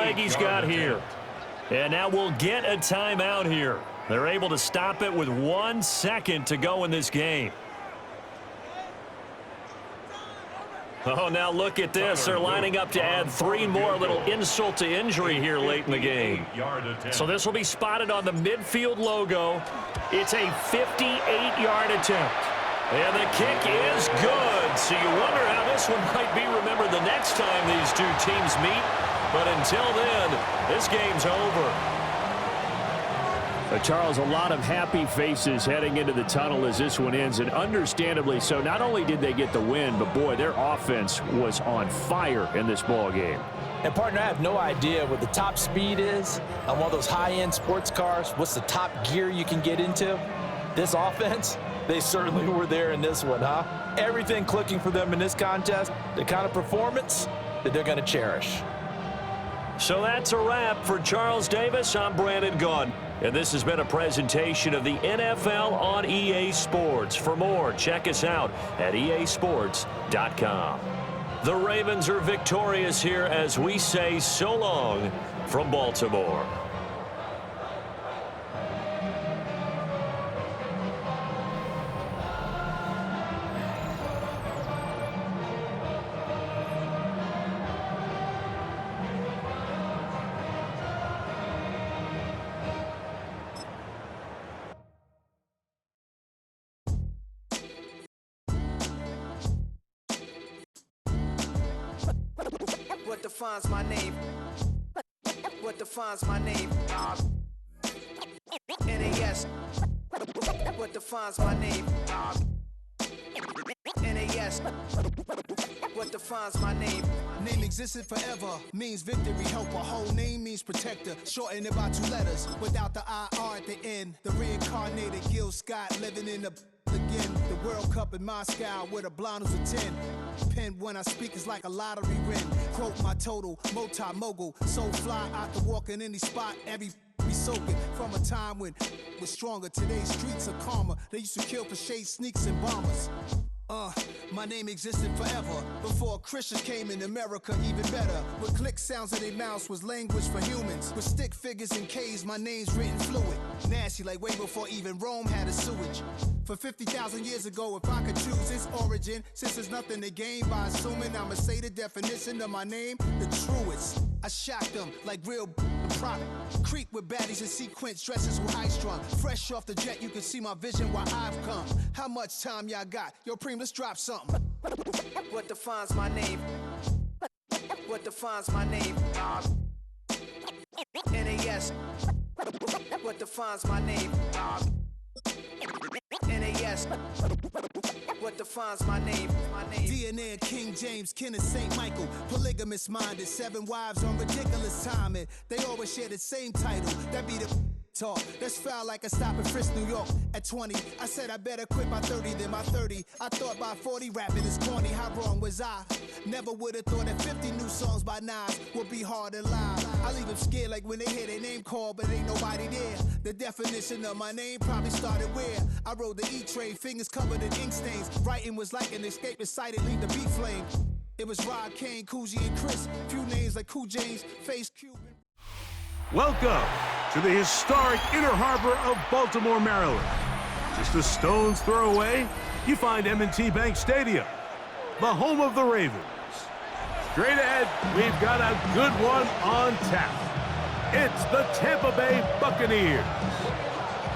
flag he's got here. And now we'll get a timeout here. They're able to stop it with 1 second to go in this game. Oh, now look at this. They're lining up to add 3 more. A little insult to injury here late in the game. So this will be spotted on the midfield logo. It's a 58-yard attempt. And the kick is good. So you wonder how this one might be remembered the next time these two teams meet. But until then, this game's over. Charles, a lot of happy faces heading into the tunnel as this one ends, and understandably so. Not only did they get the win, but, boy, their offense was on fire in this ball game. And, partner, I have no idea what the top speed is on one of those high-end sports cars. What's the top gear you can get into? This offense, they certainly were there in this one, huh? Everything clicking for them in this contest, the kind of performance that they're going to cherish. So that's a wrap for Charles Davis. I'm Brandon Gaudin. And this has been a presentation of the NFL on EA Sports. For more, check us out at easports.com. The Ravens are victorious here as we say so long from Baltimore. What defines my name? What defines my name? NAS. What defines my name? NAS. What defines my name? Name existed forever, means victory, helper. Whole name means protector, shortened it by 2 letters, without the IR at the end. The reincarnated Gil Scott living in the again. The World Cup in Moscow with a blind who's a 10. Pen when I speak is like a lottery win. Quote my total, multi-mogul, so fly out to walk in any spot, every be soaking from a time when was stronger. Today's streets are calmer. They used to kill for shade sneaks and bombers. My name existed forever before Christians came in America, even better. With click sounds in their mouths was language for humans. With stick figures and K's, my name's written fluid. Nasty like way before even Rome had a sewage. For 50,000 years ago, if I could choose its origin, since there's nothing to gain by assuming, I'ma say the definition of my name, the truest. I shocked them like real product. Creep with baddies in sequence, dresses with high strung. Fresh off the jet, you can see my vision where I've come. How much time y'all got? Yo, Preem, let's drop something. What defines my name? What defines my name? NAS. What defines my name? NAS. What defines my name? DNA of King James, kin of St. Michael. Polygamous minded, 7 wives on ridiculous timing. They always share the same title. That be the talk. That's foul like a stop in Frisk, New York. At 20, I said I better quit by 30 than by 30. I thought by 40 rapping is corny. How wrong was I? Never would have thought that 50 new songs by Nas would be hard to lie. I leave them scared like when they hear their name called, but ain't nobody there. The definition of my name probably started where I rode the E-train, fingers covered in ink stains. Writing was like an escape excited, leave the beat flame. It was Rod Kane, Coogee, and Chris. Few names like Cool James, Face Cube. Welcome to the historic Inner Harbor of Baltimore, Maryland. Just a stone's throw away, you find M&T Bank Stadium, the home of the Ravens. Straight ahead, we've got a good one on tap. It's the Tampa Bay Buccaneers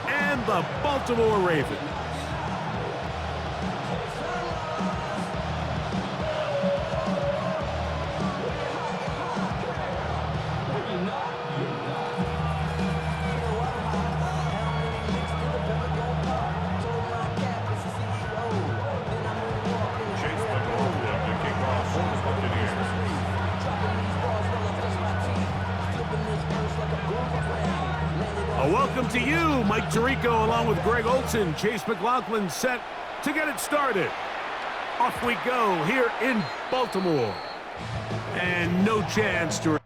and the Baltimore Ravens. Welcome to you, Mike Tirico, along with Greg Olson. Chase McLaughlin set to get it started. Off we go here in Baltimore. And no chance to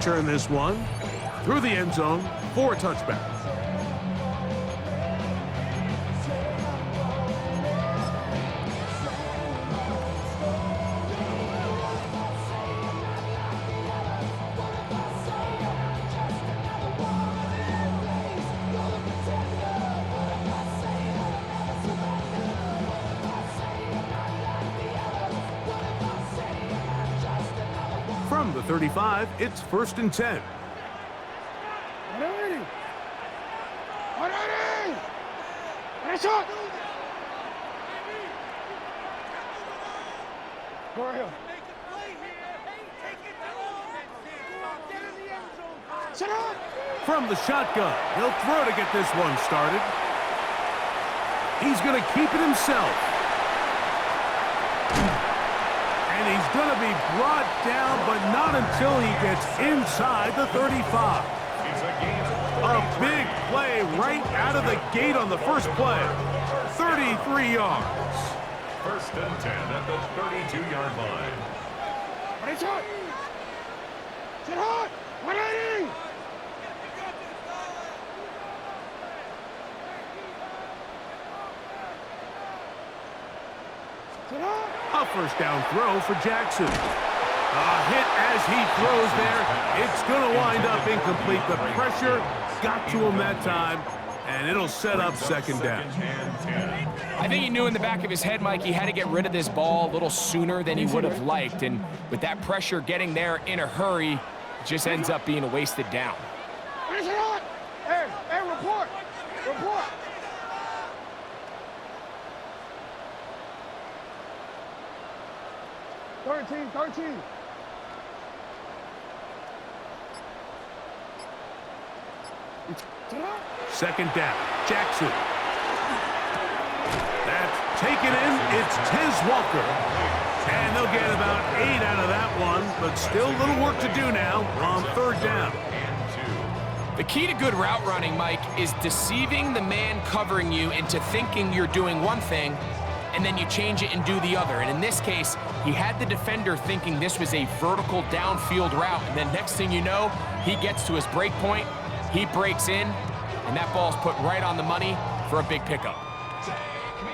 Turn this one through the end zone for a touchback. From the 35, it's 1st and 10. From the shotgun, he'll throw to get this one started. He's going to keep it himself. And he's going to be brought down, but not until he gets inside the 35. A big play right out of the gate on the first play. 33 yards. 1st and 10 at the 32-yard line. A first down throw for Jackson. A hit as he throws there. It's going to wind up incomplete. The pressure got to him that time, and it'll set up 2nd down. I think he knew in the back of his head, Mike, he had to get rid of this ball a little sooner than he would have liked. And with that pressure getting there in a hurry, it just ends up being a wasted down. Hey, report. 13. 2nd down, Jackson. That's taken in. It's Tez Walker. And they'll get about 8 out of that one, but still a little work to do now on 3rd down. The key to good route running, Mike, is deceiving the man covering you into thinking you're doing one thing, and then you change it and do the other. And in this case, he had the defender thinking this was a vertical downfield route, and then next thing you know, he gets to his break point, he breaks in, and that ball's put right on the money for a big pickup.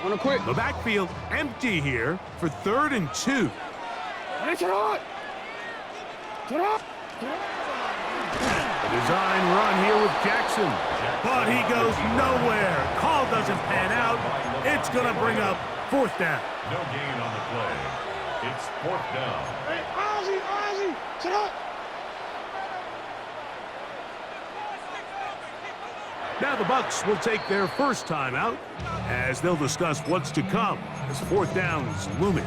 The backfield empty here for 3rd and 2. A design run here with Jackson, but he goes nowhere. Call doesn't pan out. It's going to bring up 4th down. No gain on the play. It's 4th down. Hey, Ozzy, sit up. Now the Bucs will take their first timeout as they'll discuss what's to come as 4th down is looming.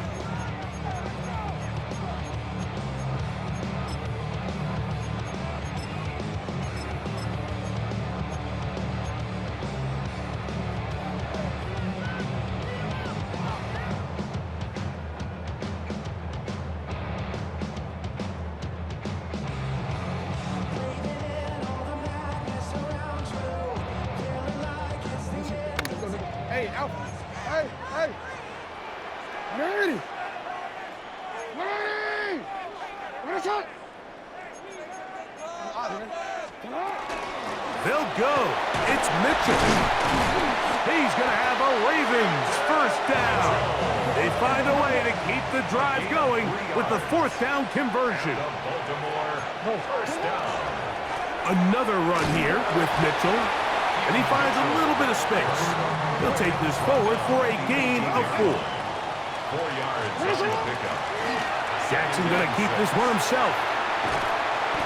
Hey! Ready! What is that? They'll go. It's Mitchell. He's going to have a Ravens first down. They find a way to keep the drive going with the 4th down conversion. Another run here with Mitchell. And he finds a little bit of space. He'll take this forward for a gain of 4. 4 yards. Pickup. Jackson going to keep this one himself.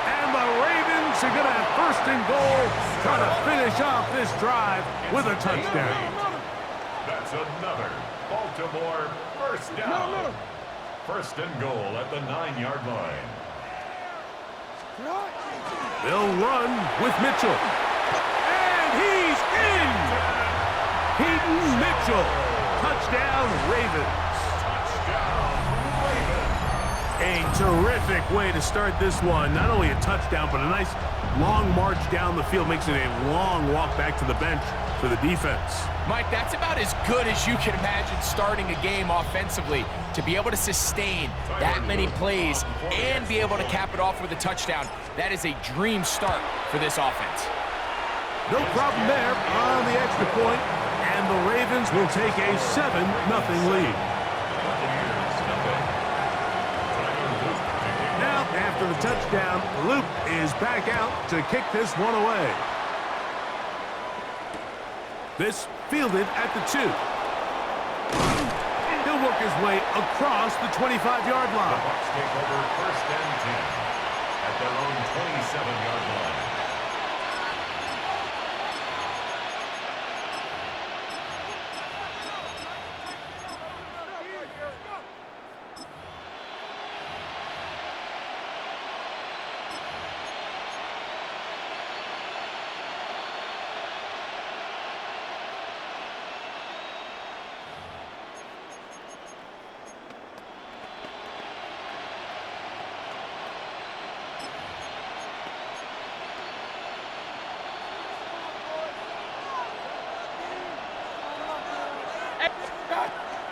And the Ravens are going to have 1st and goal, trying to finish off this drive with a touchdown. That's another Baltimore first down. 1st and goal at the 9-yard line. They'll run with Mitchell. And he's in! Keaton Mitchell. Touchdown, Ravens. A terrific way to start this one. Not only a touchdown, but a nice long march down the field. Makes it a long walk back to the bench for the defense. Mike, that's about as good as you can imagine starting a game offensively. To be able to sustain that many plays and be able to cap it off with a touchdown, that is a dream start for this offense. No problem there on the extra point, and the Ravens will take a 7-0 lead. Now, after the touchdown, Luke is back out to kick this one away. This fielded at the 2. He'll work his way across the 25-yard line. The Bucs take over 1st and 10 at their own 27-yard line.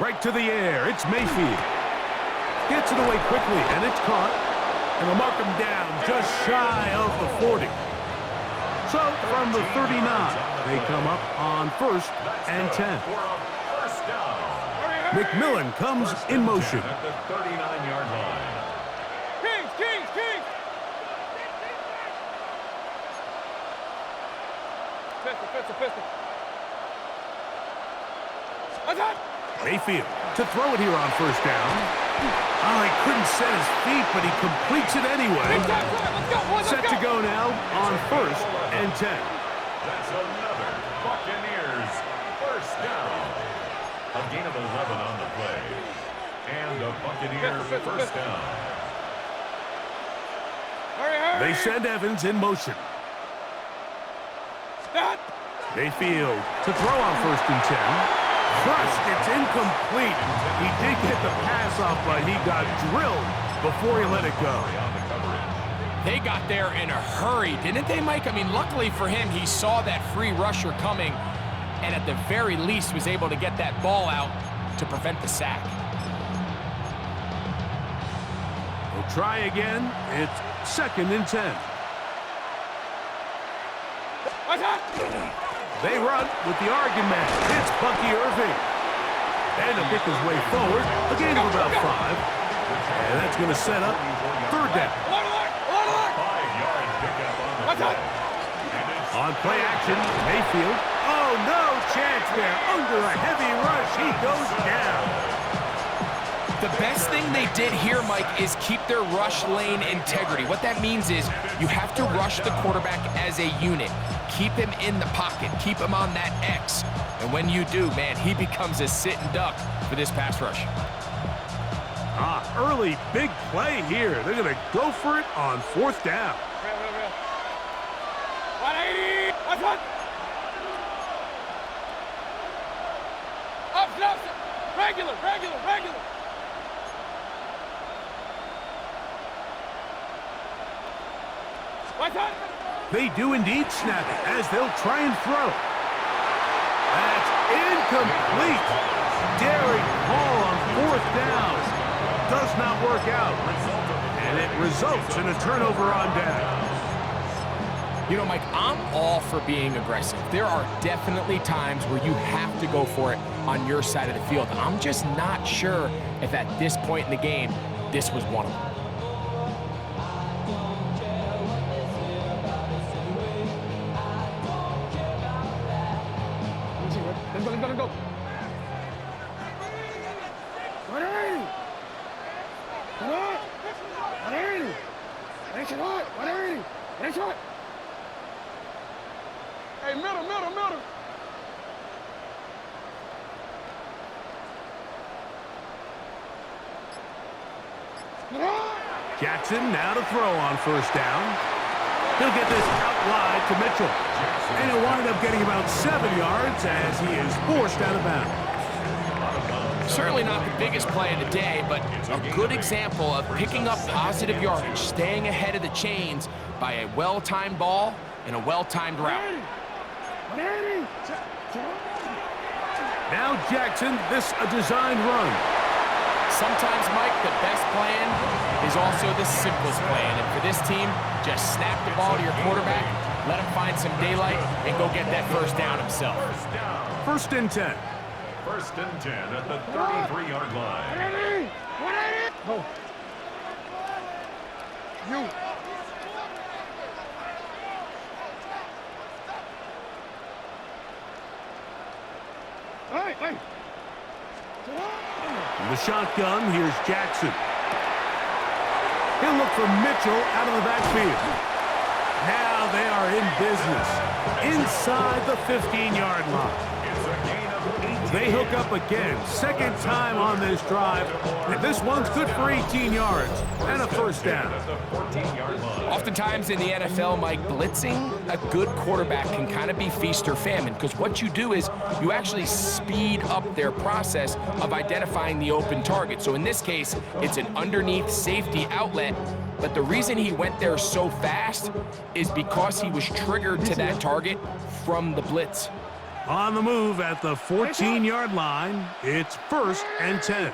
Right to the air, it's Mayfield. Gets it away quickly, and it's caught. And they'll mark him down just shy of the 40. So, from the 39, they come up on 1st and 10. McMillan comes in motion. At the 39-yard line. Kings! Pistol. Attack! Mayfield to throw it here on 1st down. Oh, he couldn't set his feet, but he completes it anyway. Set to go now on 1st and 10. That's another Buccaneers 1st down. A gain of 11 on the play. And a Buccaneers 1st down. They send Evans in motion. Mayfield to throw on 1st and 10. Crushed, it's incomplete. He did get the pass off, but he got drilled before he let it go. They got there in a hurry, didn't they, Mike? I mean, luckily for him, he saw that free rusher coming and at the very least was able to get that ball out to prevent the sack. We'll try again. It's 2nd and 10. They run with the Oregon man. It's Bucky Irving. And to pick his way forward, a gain of about 5. And that's going to set up 3rd down. 5-yard pickup on the play. On play action, Mayfield. Oh, no chance there. Under a heavy rush, he goes down. The best thing they did here, Mike, is keep their rush lane integrity. What that means is you have to rush the quarterback as a unit. Keep him in the pocket. Keep him on that X. And when you do, man, he becomes a sit and duck for this pass rush. Early big play here. They're going to go for it on 4th down. 180! Up, regular. They do indeed snap it as they'll try and throw. That's incomplete. Derek Hall on 4th down. Does not work out. And it results in a turnover on down. You know, Mike, I'm all for being aggressive. There are definitely times where you have to go for it on your side of the field. I'm just not sure if at this point in the game, this was one of them. Let's go. 180! Come on! 180! That's it hot! 180! That's hot! Hey, middle! Jackson now to throw on 1st down. He'll get this out wide to Mitchell. And he'll wind up getting about 7 yards as he is forced out of bounds. Certainly not the biggest play of the day, but a good example of picking up positive yardage, staying ahead of the chains by a well-timed ball and a well-timed route. 180! Now Jackson, this a designed run. Sometimes, Mike, the best plan is also the simplest plan. And for this team, just snap the ball to your quarterback, let him find some daylight, and go get that first down himself. First and 10. First and 10 at the 33-yard line. Go. You. Hey. In the shotgun, here's Jackson. He'll look for Mitchell out of the backfield. Now they are in business inside the 15-yard line. They hook up again, second time on this drive, and this one's good for 18 yards and a first down. Oftentimes in the NFL, Mike, blitzing a good quarterback can kind of be feast or famine, because what you do is you actually speed up their process of identifying the open target. So in this case, it's an underneath safety outlet, but the reason he went there so fast is because he was triggered to that target from the blitz. On the move at the 14-yard line, it's first and 10.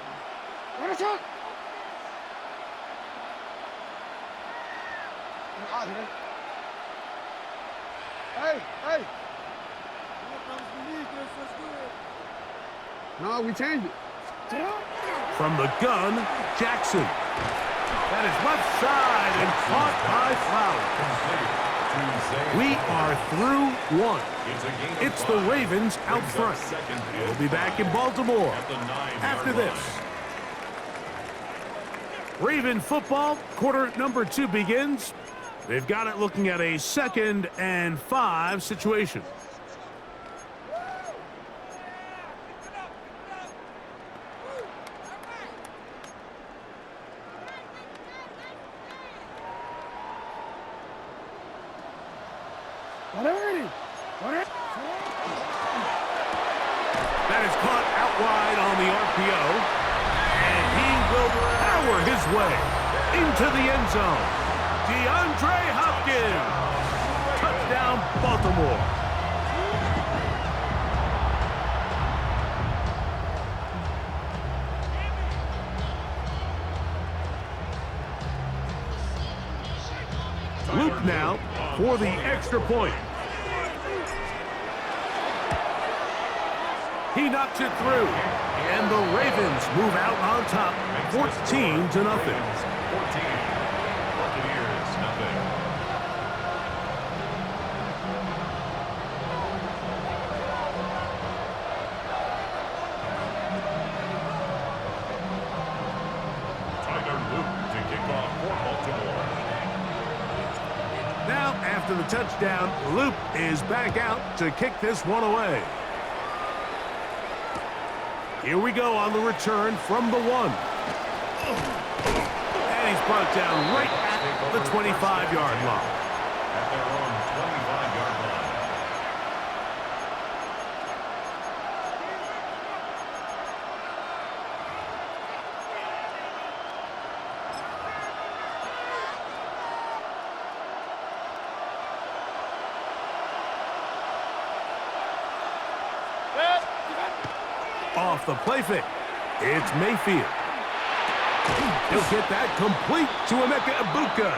Hey. No, we changed it. From the gun, Jackson. That is left side and caught by Flower. We are through one. It's the Ravens out front. We'll be back in Baltimore after this. Raven football, quarter number 2 begins. They've got it looking at a 2nd and 5 situation. That is caught out wide on the RPO, and he will power his way into the end zone. DeAndre Hopkins, touchdown Baltimore. Luke now for the extra point. He knocks it through, and the Ravens move out on top, 14-0. 14, Buccaneers, nothing. Tyler Luke to kick off for Baltimore. Now, after the touchdown, Luke is back out to kick this one away. Here we go on the return from the 1. And he's brought down right at the 25-yard line. At their own 25-yard line. Off the play fake, it's Mayfield. He'll get that complete to Emeka Egbuka.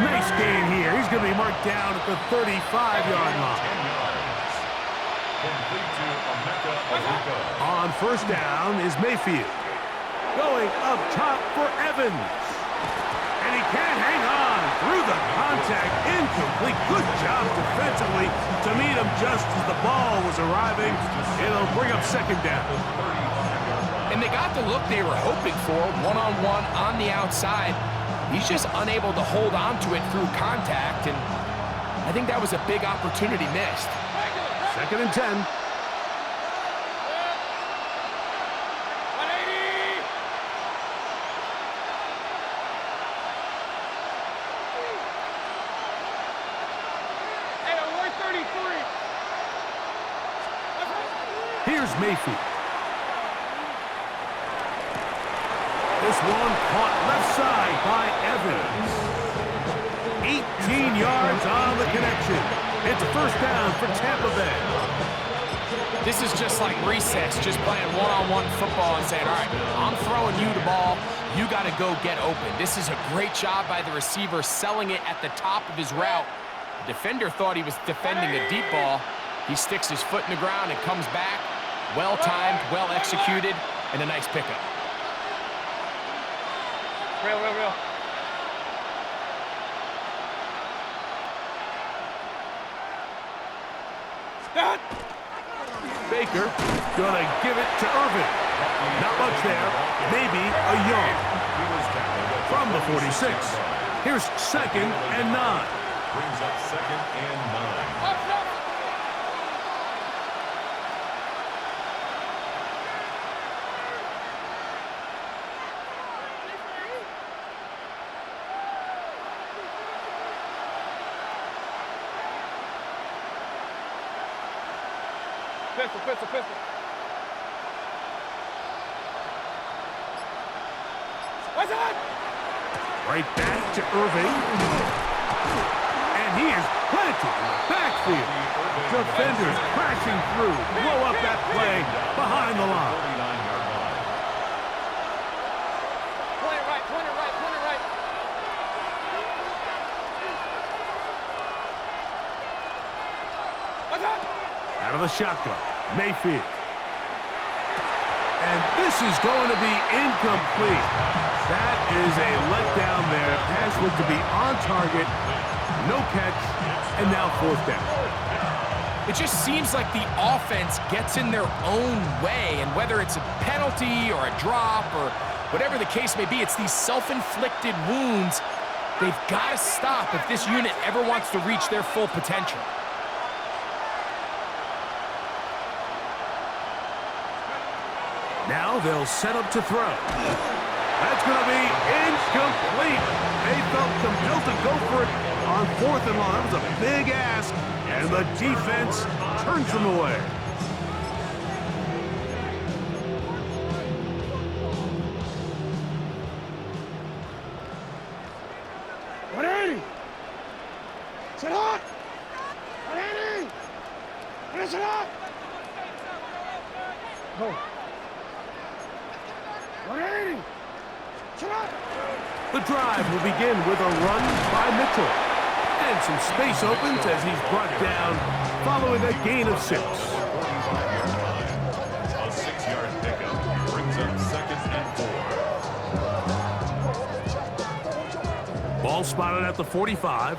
Nice gain here. He's going to be marked down at the 35-yard line. On first down is Mayfield. Going up top for Evans. And he can't hang on through the contact. Incomplete. Good job defensively to meet him just as the ball was arriving. It'll bring up second down. And they got the look they were hoping for, one-on-one on the outside. He's just unable to hold on to it through contact, and I think that was a big opportunity missed. Second and 10. Here's Mayfield. This one caught left side by Evans. 18 yards on the connection. It's a first down for Tampa Bay. This is just like recess, just playing one-on-one football and saying, all right, I'm throwing you the ball. You got to go get open. This is a great job by the receiver selling it at the top of his route. The defender thought he was defending a deep ball. He sticks his foot in the ground and comes back. Well-timed, well-executed, and a nice pickup. Real. Start. Baker gonna give it to Irvin. Not much there. Maybe a yard. From the 46. Here's 2nd and 9. Brings up 2nd and 9. Pistol. What's that? Right back to Irving. And he is planted in the backfield. Defenders crashing through. Blow up that play behind the line. 49-yard line. Point it right. What's that? Out of the shotgun, Mayfield. And this is going to be incomplete. That is a letdown there. Pass looked to be on target. No catch. And now 4th down. It just seems like the offense gets in their own way, and whether it's a penalty or a drop or whatever the case may be, it's these self-inflicted wounds. They've got to stop if this unit ever wants to reach their full potential. Now they'll set up to throw. That's going to be incomplete. They felt compelled to go for it on 4th and long. That was a big ask, and the defense turns them away. Sit up! 180! Sit up! Go. 180! Sit up! The drive will begin with a run by Mitchell. And some space opens as he's brought down following a gain of 6. A 6-yard pickup brings up 2nd and 4. Ball spotted at the 45.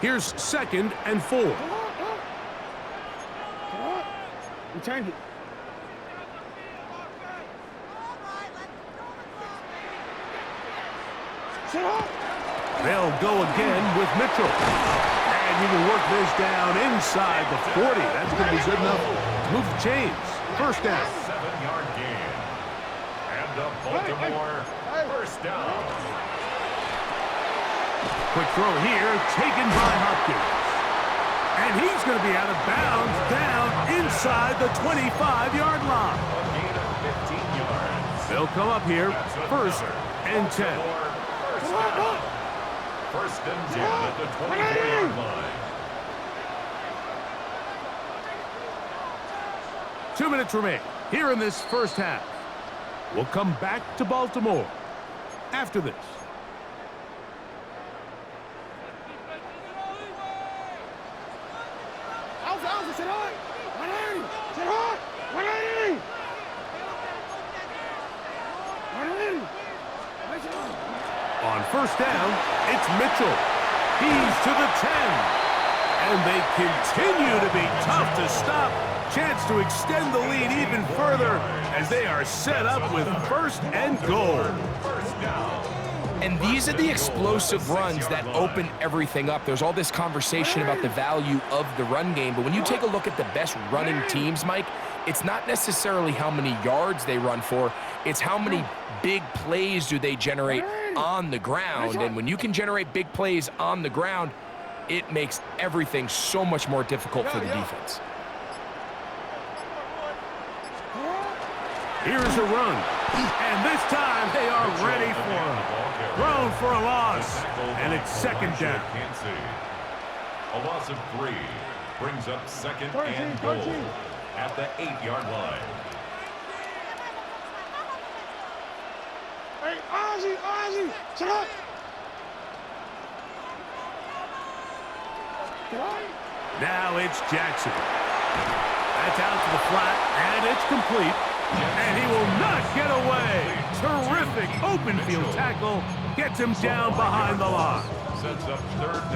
Here's 2nd and 4. Return it. Sit up! They'll go again with Mitchell. And you can work this down inside the 40. That's going to be good enough to move the chains. 1st down. 7-yard gain. And the Baltimore 1st down. Quick throw here, taken by Hopkins. And he's going to be out of bounds down inside the 25-yard line. A gain of 15 yards. They'll come up here, 1st and 10. 1st and 10 at the 24-yard line. 2 minutes remain here in this 1st half. We'll come back to Baltimore after this. Sit on! 180! Sit on! 180! 180! On 1st down, it's Mitchell. He's to the 10. And they continue to be tough to stop. Chance to extend the lead even further as they are set up with 1st and goal. 1st down. And these are the explosive runs that open everything up. There's all this conversation about the value of the run game, but when you take a look at the best running teams, Mike, it's not necessarily how many yards they run for, it's how many big plays do they generate on the ground. And when you can generate big plays on the ground, it makes everything so much more difficult for the defense. Here's a run. And this time they are ready for him. Thrown for a loss. And it's 2nd down. A loss of 3 brings up 2nd and goal. at the 8-yard line. Hey, Ozzy, shut up. Now it's Jackson. That's out to the flat, and it's complete. And he will not get away. Terrific open field tackle. Gets him down behind the line.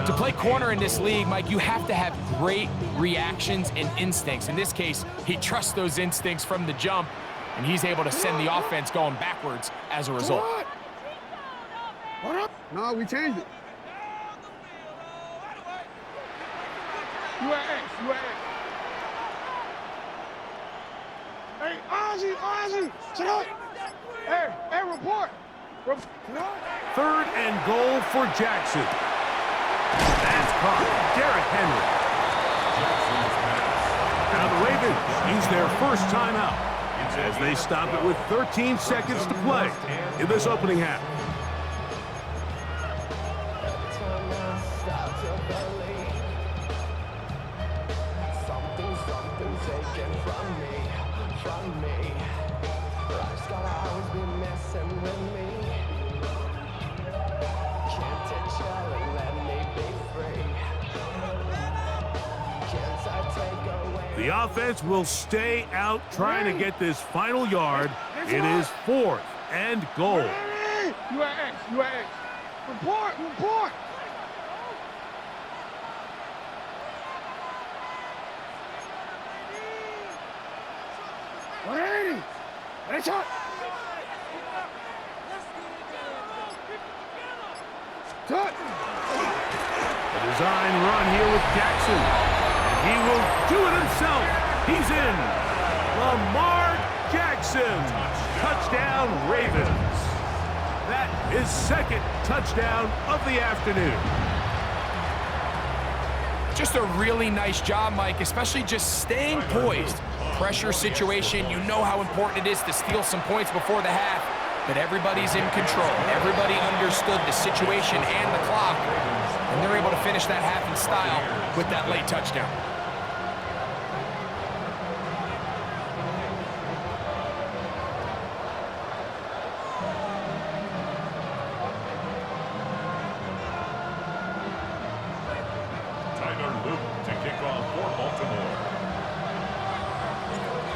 To play corner in this league, Mike, you have to have great reactions and instincts. In this case, he trusts those instincts from the jump, and he's able to send the offense going backwards as a result. What up? No, we changed it. You at X, you at X. Hey, Ozzy, shut up. Hey, report. Third and goal for Jackson. That's caught. Derrick Henry. Now the Ravens use their first timeout as they stop it with 13 seconds to play in this opening half. The offense will stay out trying to get this final yard. It is 4th and goal. You at X, you at X. Report. Let's shot. A design run here with Jackson. And he will do it himself. He's in. Lamar Jackson. Touchdown, Ravens. That is second touchdown of the afternoon. Just a really nice job, Mike, especially just staying poised. Pressure situation, you know how important it is to steal some points before the half, but everybody's in control. Everybody understood the situation and the clock, and they're able to finish that half in style with that late touchdown.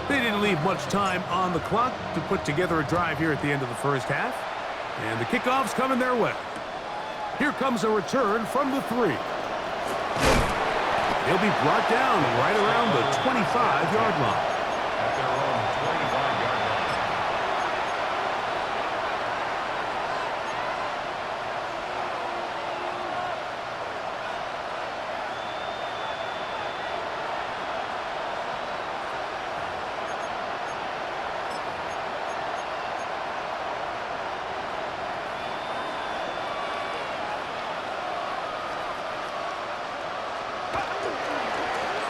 They didn't leave much time on the clock to put together a drive here at the end of the first half. And the kickoff's coming their way. Here comes a return from the 3. He'll be brought down right around the 25-yard line. At their own 25-yard line.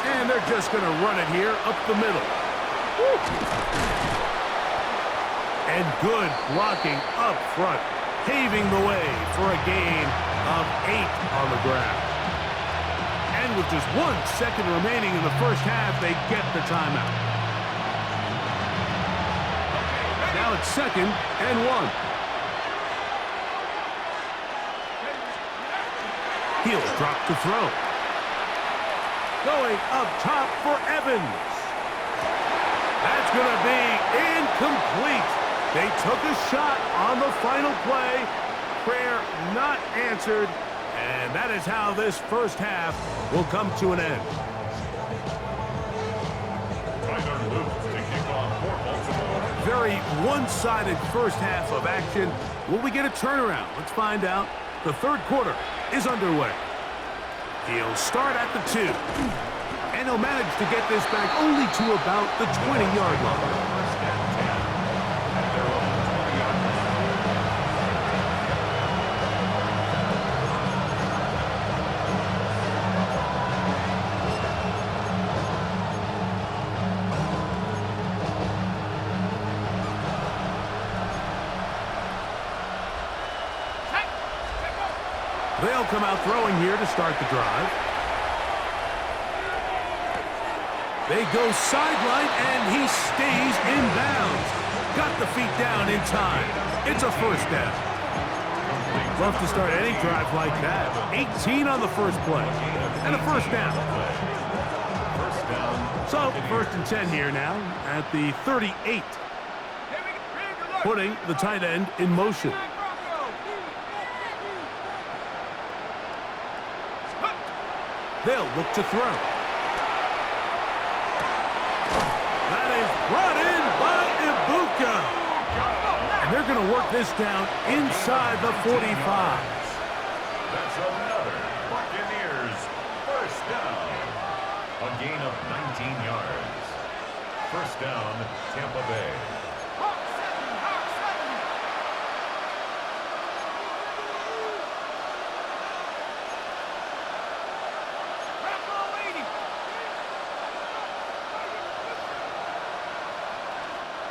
And they're just going to run it here up the middle. Woo. And good blocking up front, paving the way for a gain of 8 on the ground. And with just 1 second remaining in the first half, they get the timeout. Now it's 2nd and 1. He'll drop to throw. Going up top for Evans. That's going to be incomplete. They took a shot on the final play. Prayer not answered. And that is how this first half will come to an end. Very one-sided first half of action. Will we get a turnaround? Let's find out. The third quarter is underway. He'll start at the 2. And he'll manage to get this back only to about the 20-yard line. They'll come out throwing here to start the drive. They go sideline, and he stays in bounds. Got the feet down in time. It's a first down. Love to start any drive like that. 18 on the first play. And a first down. So, first and 10 here now at the 38. Putting the tight end in motion. They'll look to throw. That is brought in by Ibuka. And they're going to work this down inside the 45. That's another Buccaneers first down. A gain of 19 yards. First down, Tampa Bay.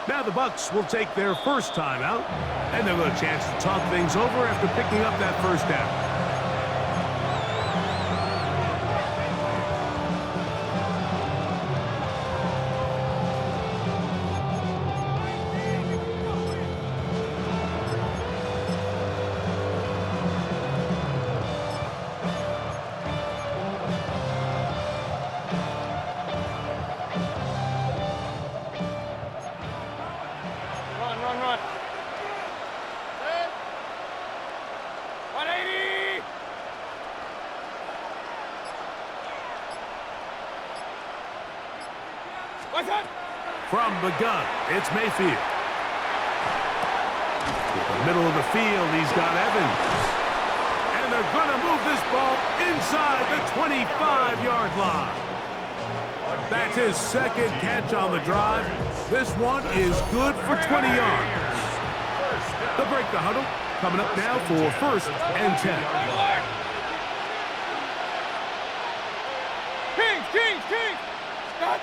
Now the Bucs will take their first time out, and they'll get a chance to talk things over after picking up that first down. Run. 180. What's up? From the gun, it's Mayfield. In the middle of the field, he's got Evans. And they're going to move this ball inside the 25-yard line. That's his second catch on the drive. This one is good for 20 yards. They'll break the huddle. Coming up now for first and 10. Kings. Stop.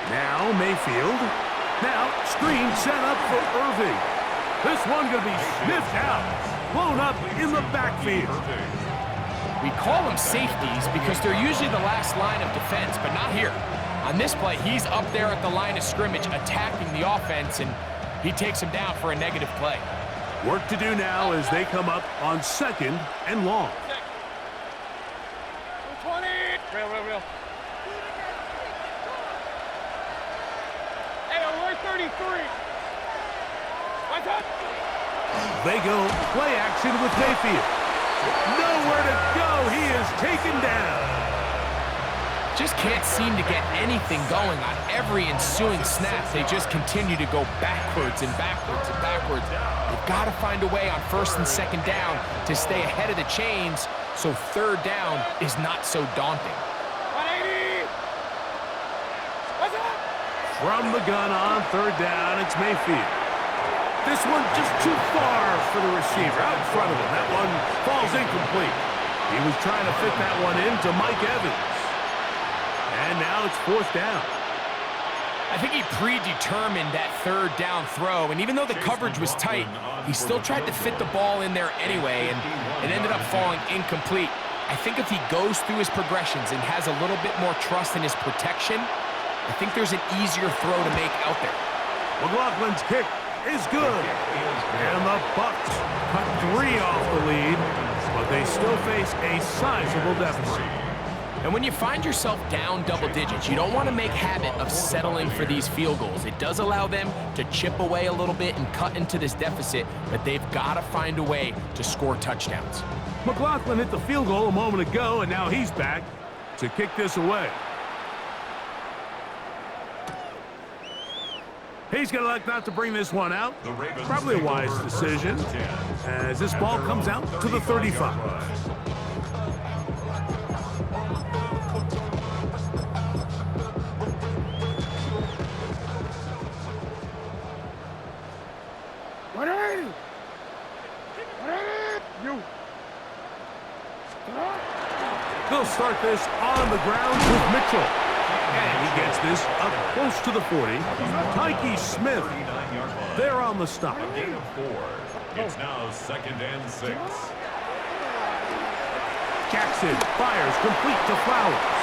Now Mayfield. Now screen set up for Irving. This one going to be sniffed out. Blown up in the backfield. We call them safeties because they're usually the last line of defense, but not here. On this play, he's up there at the line of scrimmage attacking the offense, and he takes him down for a negative play. Work to do now as they come up on second and long. 20. Real. Hey, we're 33. What's up? They go play action with Mayfield. Nowhere to go. He is taken down. Just can't seem to get anything going on every ensuing snap. They just continue to go backwards and backwards and backwards. They've got to find a way on first and second down to stay ahead of the chains so third down is not so daunting. 180. What's up? From the gun on third down, it's Mayfield. This one just too far for the receiver out in front of him. That one falls incomplete. He was trying to fit that one into Mike Evans. And now it's fourth down. I think he predetermined that third down throw, and even though the coverage was tight, he still tried to fit the ball in there anyway, and it ended up falling incomplete. I think if he goes through his progressions and has a little bit more trust in his protection, I think there's an easier throw to make out there. McLaughlin's kick is good. And the Bucs cut 3 off the lead, but they still face a sizable deficit. And when you find yourself down double digits, you don't want to make habit of settling for these field goals. It does allow them to chip away a little bit and cut into this deficit, but they've got to find a way to score touchdowns. McLaughlin hit the field goal a moment ago, and now he's back to kick this away. He's going to elect not to bring this one out. Probably a wise decision as this ball comes out to the 35. They'll start this on the ground with Mitchell. And he gets this up close to the 40. Tyke Smith there on the stop. A gain of 4. It's now second and 6. Jackson fires complete to Flowers.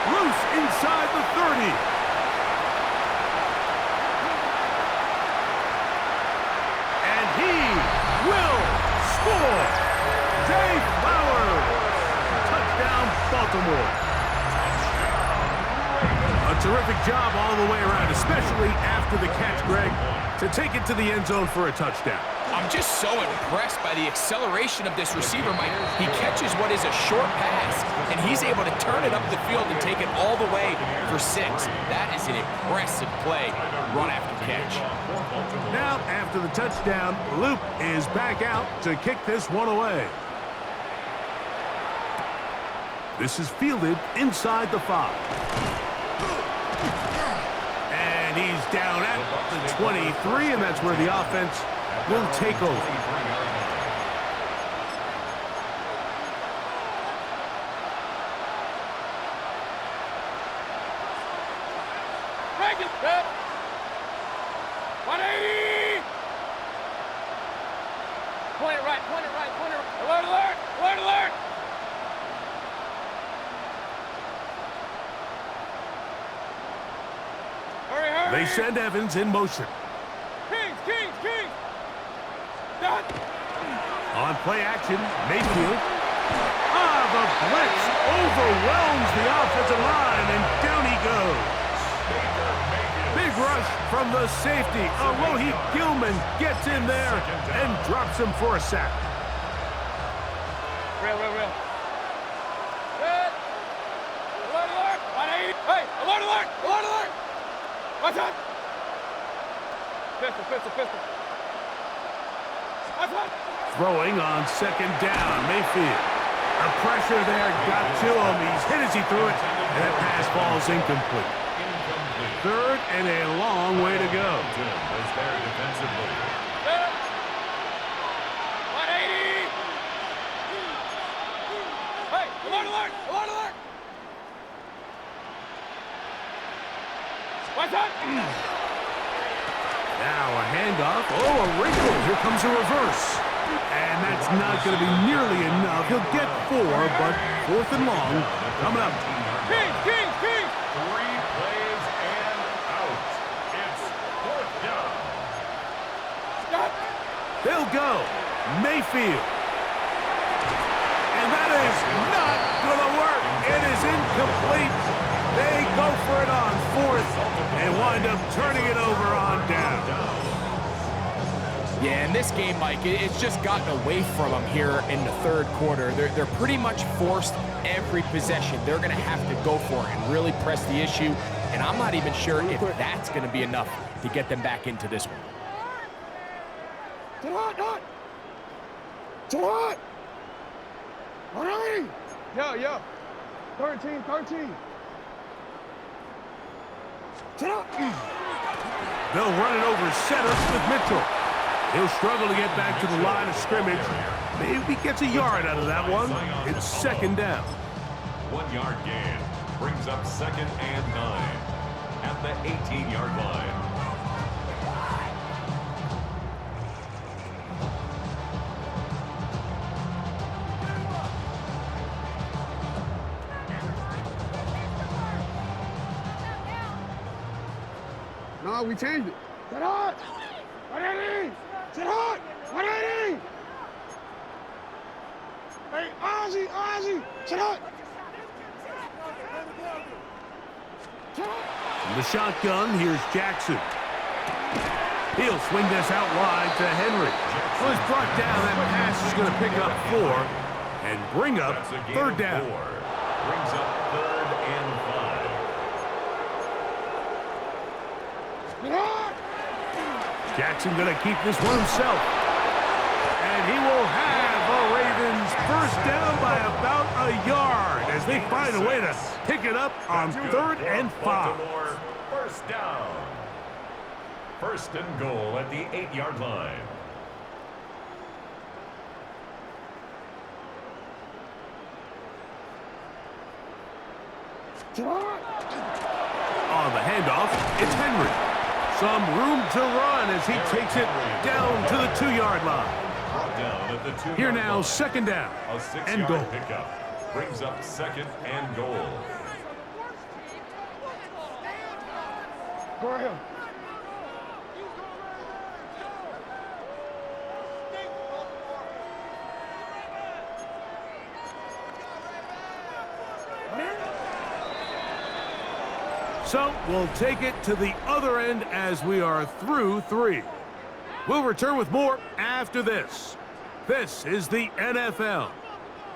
Loose inside the 30. And he will score. Zay Flowers. Touchdown, Baltimore. A terrific job all the way around, especially after the catch, Greg, to take it to the end zone for a touchdown. I'm just so impressed by the acceleration of this receiver, Mike. He catches what is a short pass, and he's able to turn it up the field and take it all the way for 6. That is an impressive play, run after catch. Now, after the touchdown, Loop is back out to kick this one away. This is fielded inside the 5. And he's down at the 23, and that's where the offense will take over. Break it, Pep. 180. Point it right, point it right, point it right. Alert, alert, alert, alert. Hurry, hurry. They send Evans in motion. Kings, Kings, Kings. Done. On play action, Mayfield. The blitz overwhelms the offensive line, and down he goes. Big rush from the safety. Alohi Gilman gets in there and drops him for a sack. Real. Good. Alert, alert. 180. Hey, alert, alert, alert, alert. What's up? Pistol. What's up? Throwing on second down, Mayfield. The pressure there got to him. He's hit as he threw it, and that pass falls incomplete. Third and a long way to go. Was there defensively. 180. Hey, alert, alert, alert, alert. What's up? Now a handoff. Oh, a wrinkle. Here comes a reverse. And that's not going to be nearly enough. He'll get 4, but 4th and long coming up. Kings. 3 plays and out. It's 4th down. Stop. They'll go. Mayfield. And that is not going to work. It is incomplete. They go for it on 4th and wind up turning it over on down. Yeah, in this game, Mike, it's just gotten away from them here in the 3rd quarter. They're pretty much forced every possession. They're going to have to go for it and really press the issue, and I'm not even sure if that's going to be enough to get them back into this one. Get hot. 180. Yo. 13. Get up. They'll run it over center with Mitchell. He'll struggle to get back to the line of scrimmage. Maybe gets a yard out of that one. It's 2nd down. 1-yard gain brings up 2nd and 9 at the 18-yard line. No, we changed it. Get hot. 180. Get hot. 180. Hey, Ozzy. Get hot. From the shotgun, here's Jackson. He'll swing this out wide to Henry. Well, he's brought down. That pass is going to pick up 4 and bring up 3rd down. Brings up 3rd and 5. Get hot. Jackson going to keep this one himself. And he will have the Ravens first down by about a yard as they find a way to pick it up on 3rd and 5. First down. 1st and goal at the 8-yard line. On the handoff, it's Henry. Some room to run as he takes it down to the 2-yard line. Here now, 2nd down A and 6-yard goal. pickup brings up 2nd and goal. Go ahead. So we'll take it to the other end as we are through 3. We'll return with more after this. This is the NFL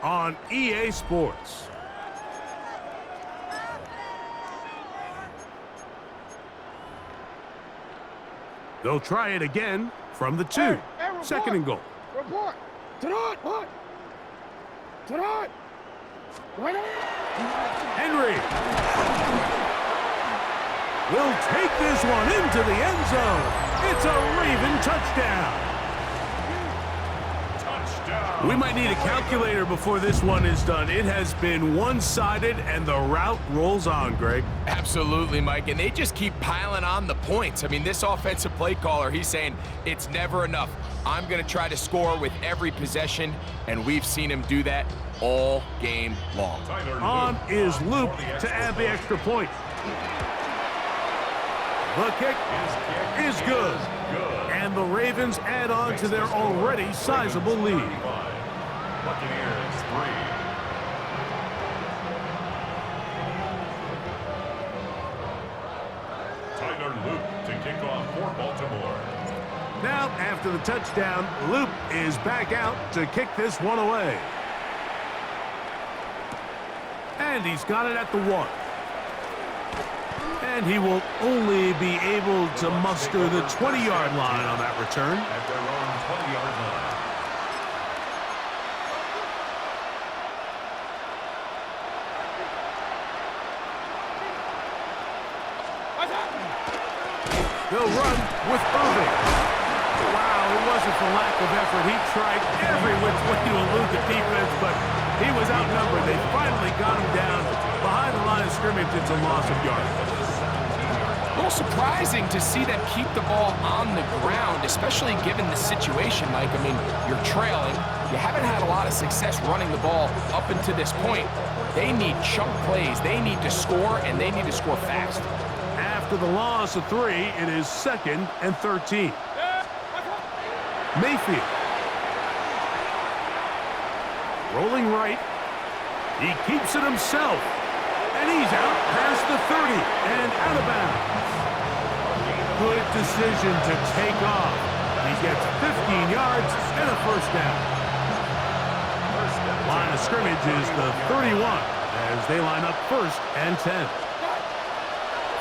on EA Sports. They'll try it again from the 2. Hey, Second and goal. Report. To the hood. Hood. To the hood. Right on. Henry will take this one into the end zone. It's a Raven touchdown. Touchdown. We might need a calculator before this one is done. It has been one-sided, and the route rolls on, Greg. Absolutely, Mike, and they just keep piling on the points. I mean, this offensive play caller, he's saying it's never enough. I'm going to try to score with every possession, and we've seen him do that all game long. On is Luke to add the extra point. The kick is good. And the Ravens add on to their already sizable lead. Buccaneers 3. Tyler Luke to kick off for Baltimore. Now, after the touchdown, Luke is back out to kick this one away. And he's got it at the 1. And he will only be able to muster the 20-yard line on that return. At their own 20-yard line. They'll run with Irving. Wow, it wasn't for lack of effort. He tried every which way to elude the defense, but he was outnumbered. They finally got him down behind the line of scrimmage. It's a loss of yards. A little surprising to see them keep the ball on the ground, especially given the situation, Mike. I mean, you're trailing. You haven't had a lot of success running the ball up until this point. They need chunk plays. They need to score, and they need to score fast. After the loss of 3, it is 2nd and 13. Mayfield. Rolling right. He keeps it himself. And he's out past the 30 and out of bounds. Good decision to take off. He gets 15 yards and a first down. Line of scrimmage is the 31 as they line up 1st and 10.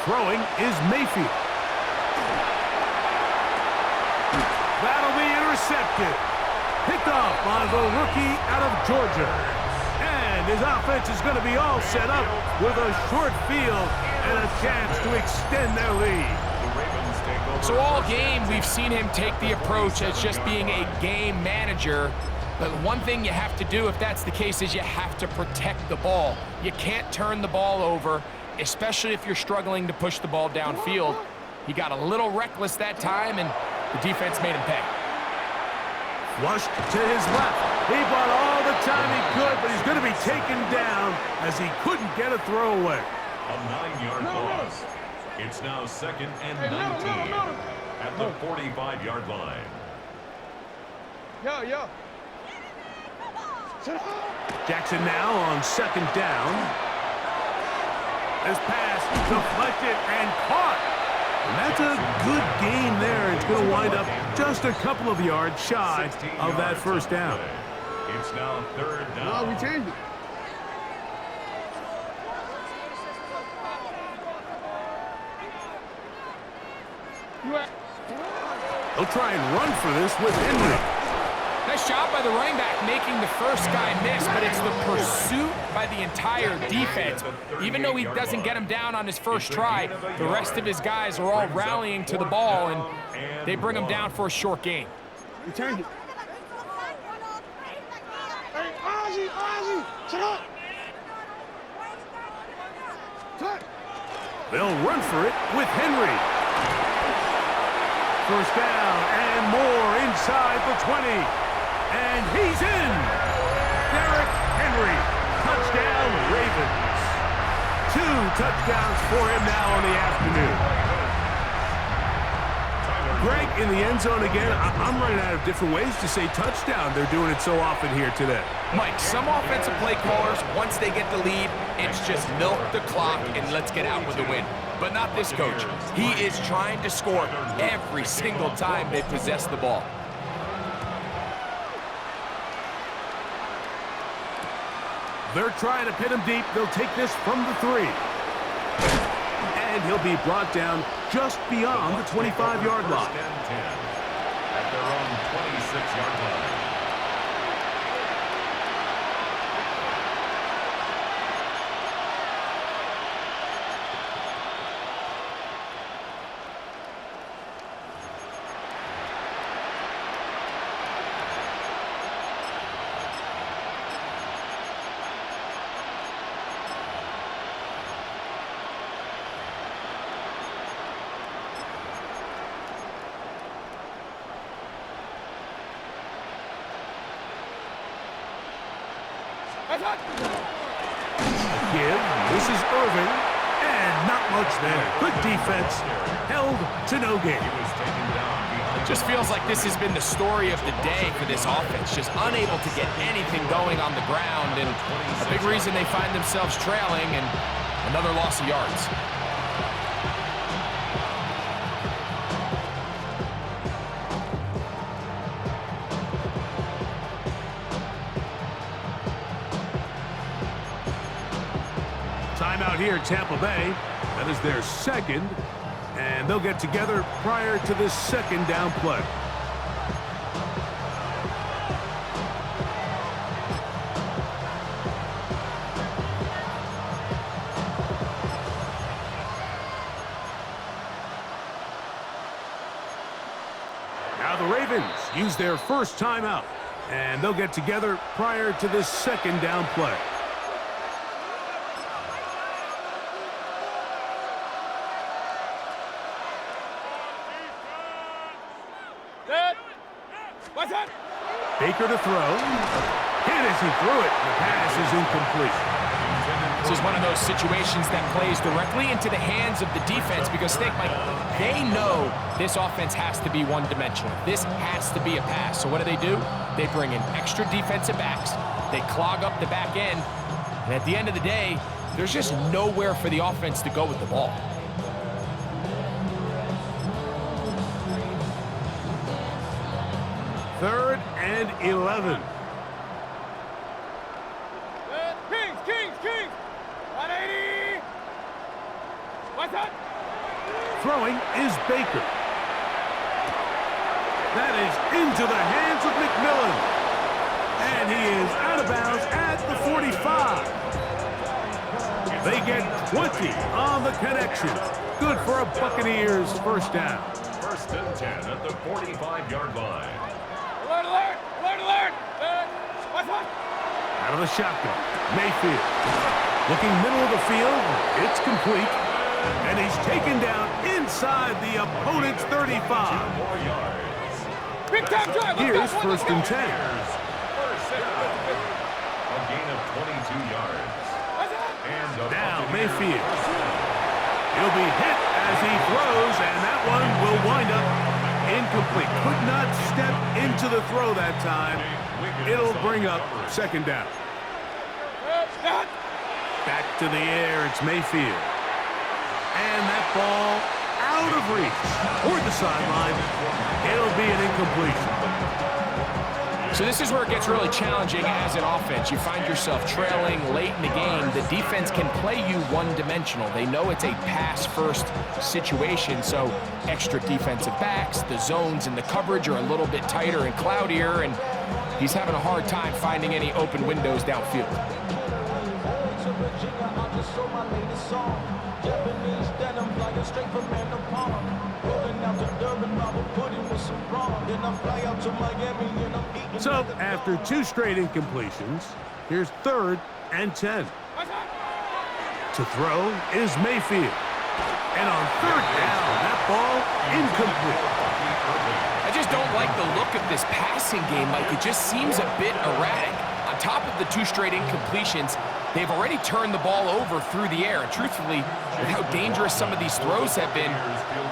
Throwing is Mayfield. That'll be intercepted. Picked off by the rookie out of Georgia. And his offense is going to be all set up with a short field and a chance to extend their lead. So all game, we've seen him take the approach as just being a game manager. But one thing you have to do if that's the case is you have to protect the ball. You can't turn the ball over, especially if you're struggling to push the ball downfield. He got a little reckless that time, and the defense made him pay. Flushed to his left. He bought all the time he could, but he's going to be taken down as he couldn't get a throwaway. A 9-yard loss. It's now 2nd and 19 at the 45-yard line. Yo. Jackson now on 2nd down. This pass deflected and caught. And that's a good gain there. It's going to wind up just a couple of yards shy of that first down. It's now 3rd down. No, we changed it. They'll try and run for this with Henry. Nice job by the running back making the first guy miss, but it's the pursuit by the entire defense. Even though he doesn't get him down on his first try, the rest of his guys are all rallying to the ball, and they bring him down for a short gain. We changed it. Hey, Ozzy, shut up. They'll run for it with Henry. First down and more inside the 20. And he's in. Derrick Henry. Touchdown, Ravens. 2 touchdowns for him now on the afternoon. Greg, in the end zone again. I'm running out of different ways to say touchdown. They're doing it so often here today. Mike, some offensive play callers, once they get the lead, it's just milk the clock and let's get out with the win. But not this coach. He is trying to score every single time they possess the ball. They're trying to pin him deep. They'll take this from the 3. And he'll be brought down just beyond the 25-yard line. At their own 26-yard line. Give. This is Irving. And not much there. Good defense. Held to no gain. Just feels like this has been the story of the day for this offense. Just unable to get anything going on the ground. And a big reason they find themselves trailing and another loss of yards. Timeout here at Tampa Bay. That is their second, and they'll get together prior to this second down play. Now the Ravens use their first timeout, and they'll get together prior to this second down play. Baker to throw. Hit as he threw it. The pass is incomplete. This is one of those situations that plays directly into the hands of the defense because think, Mike, they know this offense has to be one-dimensional. This has to be a pass. So what do? They bring in extra defensive backs. They clog up the back end. And at the end of the day, there's just nowhere for the offense to go with the ball. Third and 11. Kings! 180! What's that? Throwing is Baker. That is into the hands of McMillan. And he is out of bounds at the 45. They get 20 on the connection. Good for a Buccaneers first down. First and 10 at the 45-yard line. Alert! What's that? Out of the shotgun, Mayfield. Looking middle of the field, it's complete. And he's taken down inside the opponent's 35. 2 more yards. Big time drive. Here's first and 10. First down. A gain of 22 yards. And Now Mayfield. He'll be hit as he throws, and that one will wind up incomplete. Could not step into the throw that time. It'll bring up second down. Back to the air, it's Mayfield. And that ball out of reach toward the sideline. It'll be an incompletion. So this is where it gets really challenging as an offense. You find yourself trailing late in the game. The defense can play you one-dimensional. They know it's a pass-first situation, so extra defensive backs, the zones and the coverage are a little bit tighter and cloudier, and he's having a hard time finding any open windows downfield. So, after 2 straight incompletions, here's third and 10. To throw is Mayfield. And on third down, that ball incomplete. I just don't like the look of this passing game, Mike. It just seems a bit erratic. On top of the 2 straight incompletions, they've already turned the ball over through the air. And truthfully, with how dangerous some of these throws have been,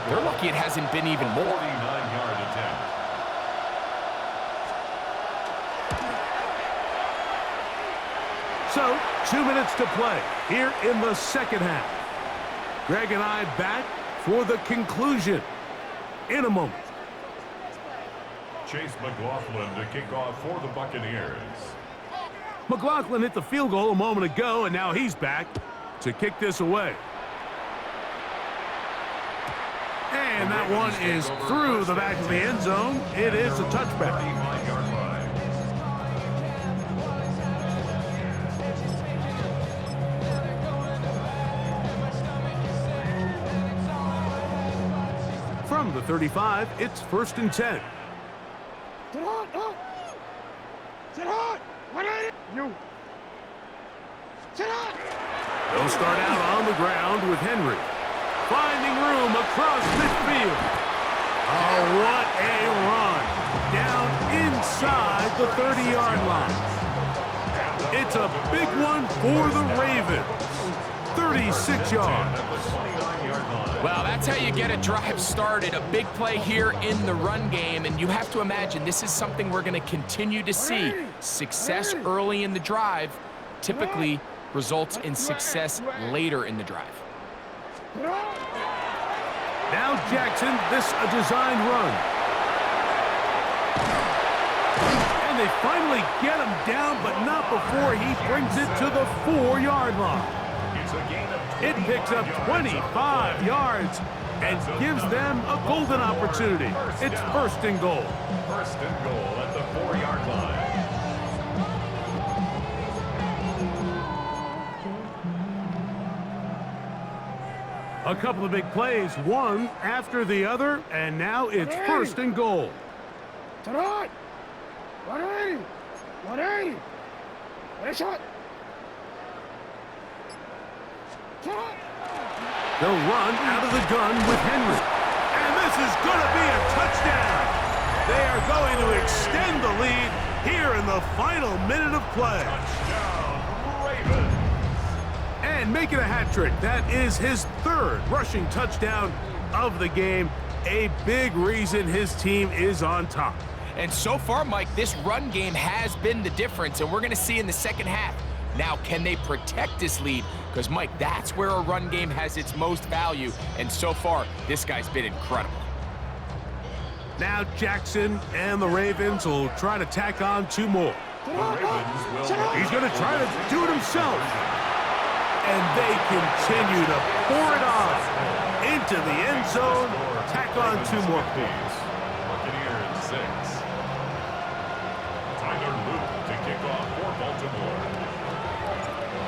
they're lucky it hasn't been even more. So, 2 minutes to play here in the second half. Greg and I back for the conclusion in a moment. Chase McLaughlin to kick off for the Buccaneers. McLaughlin hit the field goal a moment ago, and now he's back to kick this away. And that one is through the back of the end zone. It is a touchback. From the 35, it's 1st and 10. Sit hard, no. Sit hard. 180. You. Sit hard. They'll start out on the ground with Henry. Finding room across midfield. Oh, what a run. Down inside the 30-yard line. It's a big one for the Ravens. 36 yards. Well, that's how you get a drive started. A big play here in the run game, and you have to imagine this is something we're going to continue to see. Success early in the drive typically results in success later in the drive. Now Jackson, this a designed run. And they finally get him down, but not before he brings it to the 4-yard line. It picks up 25 yards and gives them a golden opportunity. It's 1st and goal. 1st and goal at the 4-yard line. A couple of big plays, one after the other, and now it's 1st and goal. Sit hard. 180. 180. Ready, shot. They'll run out of the gun with Henry. And this is going to be a touchdown. They are going to extend the lead here in the final minute of play. Touchdown, Ravens. And make it a hat trick. That is his 3rd rushing touchdown of the game. A big reason his team is on top. And so far, Mike, this run game has been the difference, and we're going to see in the second half. Now, can they protect this lead? Because, Mike, that's where a run game has its most value, and so far, this guy's been incredible. Now Jackson and the Ravens will try to tack on 2 more. He's going to try to do it himself. And they continue to pour it on into the end zone. Tack on 2 more points. Buccaneers 6. Tyler Luke to kick off for Baltimore.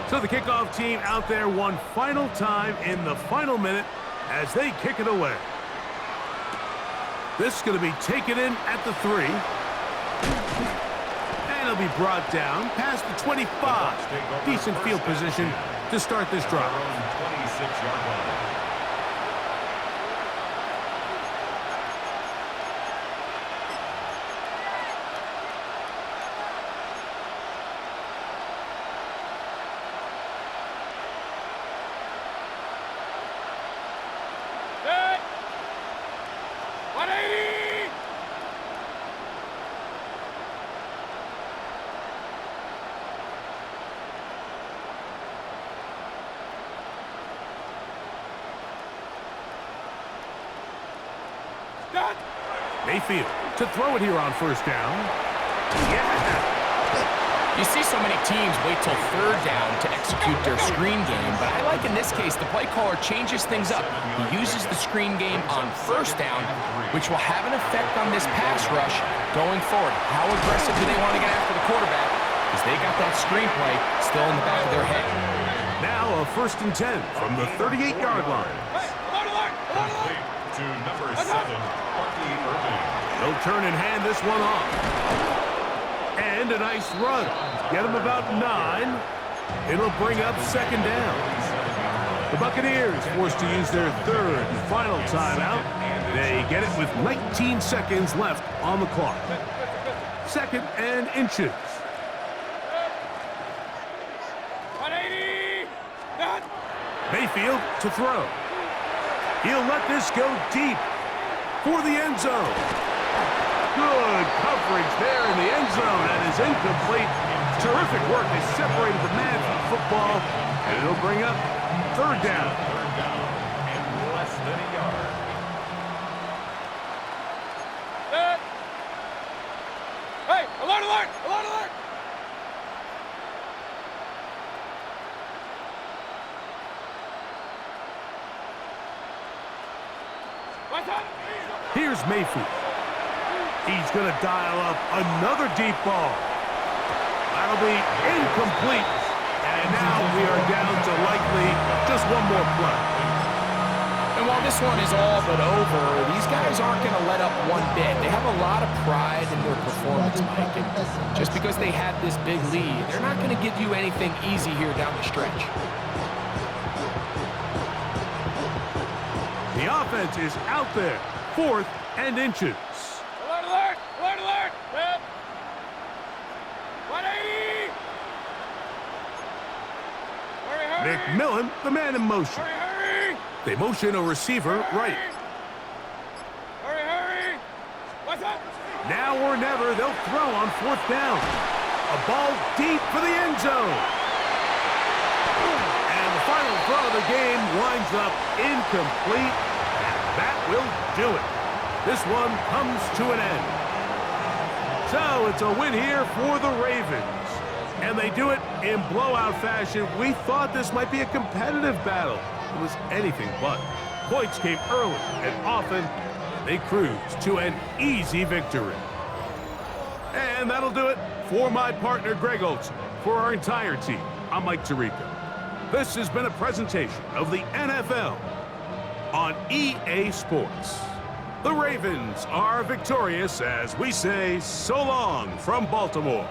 So the kickoff team out there one final time in the final minute as they kick it away. This is going to be taken in at the 3. And it'll be brought down past the 25. Decent field position to start this drive. 26-yard line. Mayfield to throw it here on 1st down. Yeah. You see so many teams wait till 3rd down to execute their screen game, but I like in this case the play caller changes things up. He uses the screen game on 1st down, which will have an effect on this pass rush going forward. How aggressive do they want to get after the quarterback? Because they got that screen play still in the back of their head. Now a 1st and 10 from the 38-yard line. Complete to number 7, Bucky Irving. They'll turn and hand this one off. And a nice run. Get them about 9. It'll bring up 2nd down. The Buccaneers forced to use their 3rd and final timeout. They get it with 19 seconds left on the clock. 2nd and inches. 180. Mayfield to throw. He'll let this go deep for the end zone. Good coverage there in the end zone. That is incomplete. Terrific Terrific work. They separated the man from football, and it'll bring up third down. Third down and less than a yard. Hey, alert, alert, alert, alert! Here's Mayfield. He's going to dial up another deep ball. That'll be incomplete. And now we are down to likely just one more play. And while this one is all but over, these guys aren't going to let up one bit. They have a lot of pride in their performance, Mike. And just because they had this big lead, they're not going to give you anything easy here down the stretch. The offense is out there. 4th and inches. Alert, alert, alert, alert! Yep. 180! Hurry, hurry! McMillan, the man in motion. Hurry, hurry! They motion a receiver right. Hurry, hurry! What's up? Now or never, they'll throw on 4th down. A ball deep for the end zone. And the final throw of the game winds up incomplete. That will do it. This one comes to an end. So it's a win here for the Ravens. And they do it in blowout fashion. We thought this might be a competitive battle. It was anything but. Points came early and often. They cruised to an easy victory. And that'll do it for my partner, Greg Olson. For our entire team, I'm Mike Tirico. This has been a presentation of the NFL on EA Sports. The Ravens are victorious as we say so long from Baltimore.